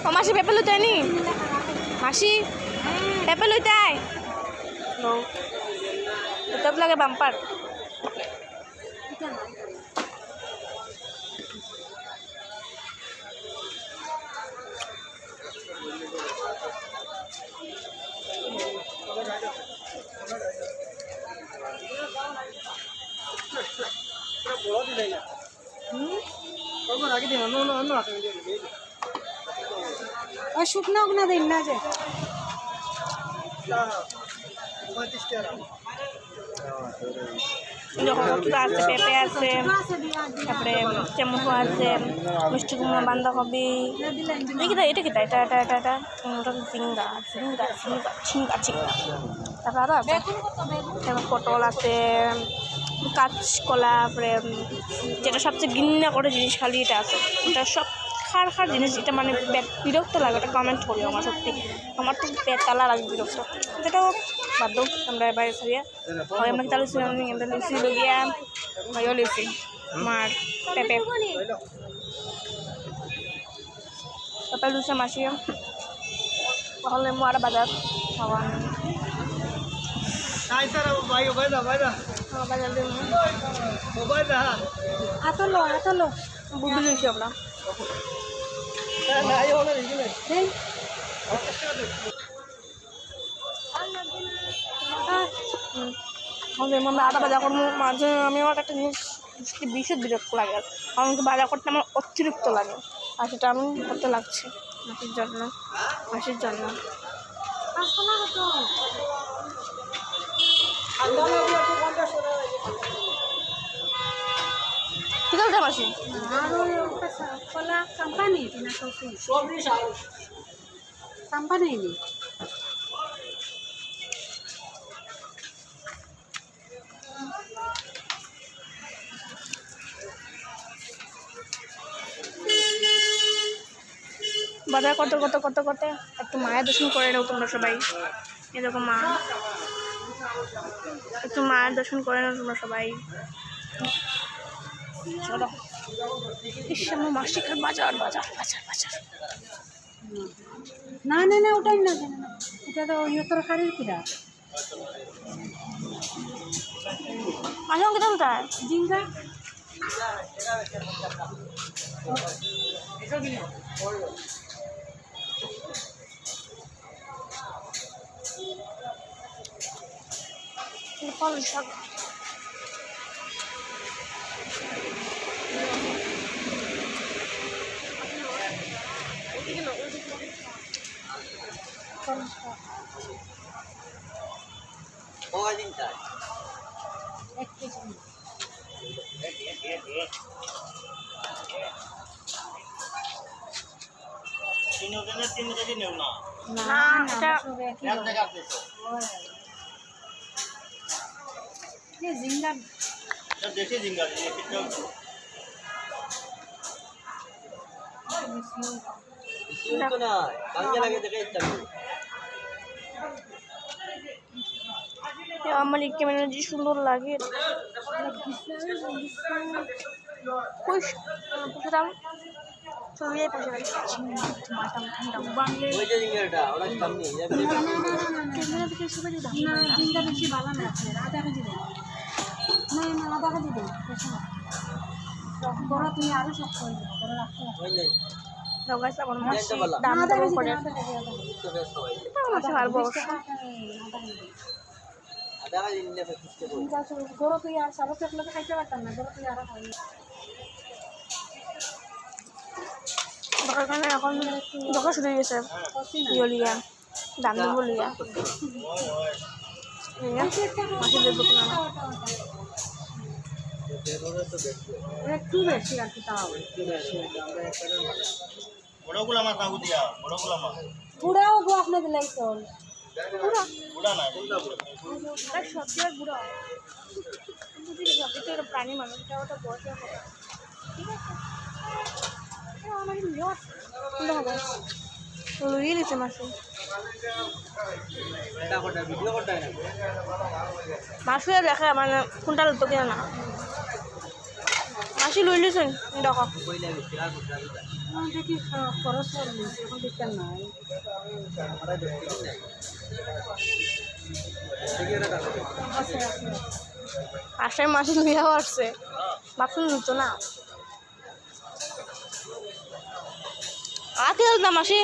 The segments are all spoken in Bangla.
ও মাসি পেঁপে লইতে নি মাসি পেঁপে লইতে আয় তব লাগে বাম্পার শুকনো উকনা দিন না যে আছে পেঁপে আছে তারপরে চামচ আছে মিষ্টি কুমড়া বাঁধাকপি এটা কিতা এটা এটা এটা এটা ওটা ঝিঙ্গা ঝিঙ্গা ঝিঙ্গা ঝিঙ্গা ঝিঙ্গা তারপর আরও আছে পটল আছে কাঁচকলা তারপরে যেটা সবচেয়ে ঘৃণা করে জিনিস খালি এটা আছে এটা সব খার খার জিনিস এটা মানে বিরক্ত লাগে ওটা কমেন্ট করি আমার সত্যি আমার তো পেটালা লাগে বিরক্ত যেটাও বাদ দাও আমরা বাইরে সারিয়া হয় আমরা তাহলে আমরা লিচি লগিয়া হয়ও লিচি আমার পেঁপে পেঁপে লুচে মাসি তাহলে আর বাজার ভগবান বাজার আতলো বুদ্ধি লইছি আমরা আমরা আটা বাজার করবো মাঝে আমি আমার একটা জিনিস ভীষণ বিরক্ত লাগে আমাকে বাজার করতে আমার অতিরিক্ত লাগে আর সেটা আমি করতে লাগছে মাসির জন্য ঠিক আছে মাসি কোম্পানি বাজার করতে একটু মায়ের দর্শন করে নাও তোমরা সবাই এরকম মা একটু মায়ের দর্শন করে নাও তোমরা সবাই চলো আমার মাসিকার বাজার না ওটাই না এটা তো তরকারির কিনা মাসি আমাকে দাও তাই জিঙ্গা ফল শাক এক কেজি না এটা জিঙ্গা দেশি জিঙ্গা আমার এই ক্যামেরা যে সুন্দর লাগে পুষাতাম ছবিয়ে জিঙ্গা বেশি ভালো না আধা কেজি দেন না আধা কেজি দেন বড় তুমি আরো সব করে দেবো বড় রাখতে আমার মাসি দাম করে পারবো গরু তুই আর সারা চকলেট খাইতে পারতাম না গরু তুই আরো খাই এখন দোকান শুরু হয়ে গেছে ইয়লিয়া দাম দেবো লিয়া মাসি দেবো একটু বেশি আর কি তাও বড়গুলা মাছ না দিয়া বড়গুলা মাছ পুরাও গো আপনি দিলাই চল বুড়া না সত্যি আর বুড়ো সত্যি তো প্রাণী মানুষ ওটা বসে ঠিক আছে আমার হবে লুইয়ে নিচ্ছে মাসি মাসুয়ে দেখে মানে কোনটা লুতো কিনা না মাসি মাসি লই লিছেন দেখো দেখি খরচ এখন বিজ্ঞান নাই আছে আছে আসার মাসি লইয়াও আসছে বাপু নিত না আগে না মাসি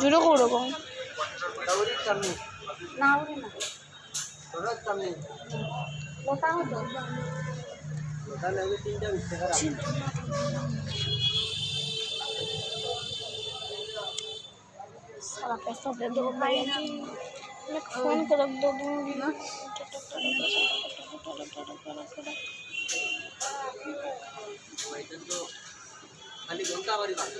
জুড়ে করো গো না ওরে না লতা হতো सारा पैसा दे दो भाई जी मैं फोन कर रख दो दूंगी ना खाली घंटा भरी बात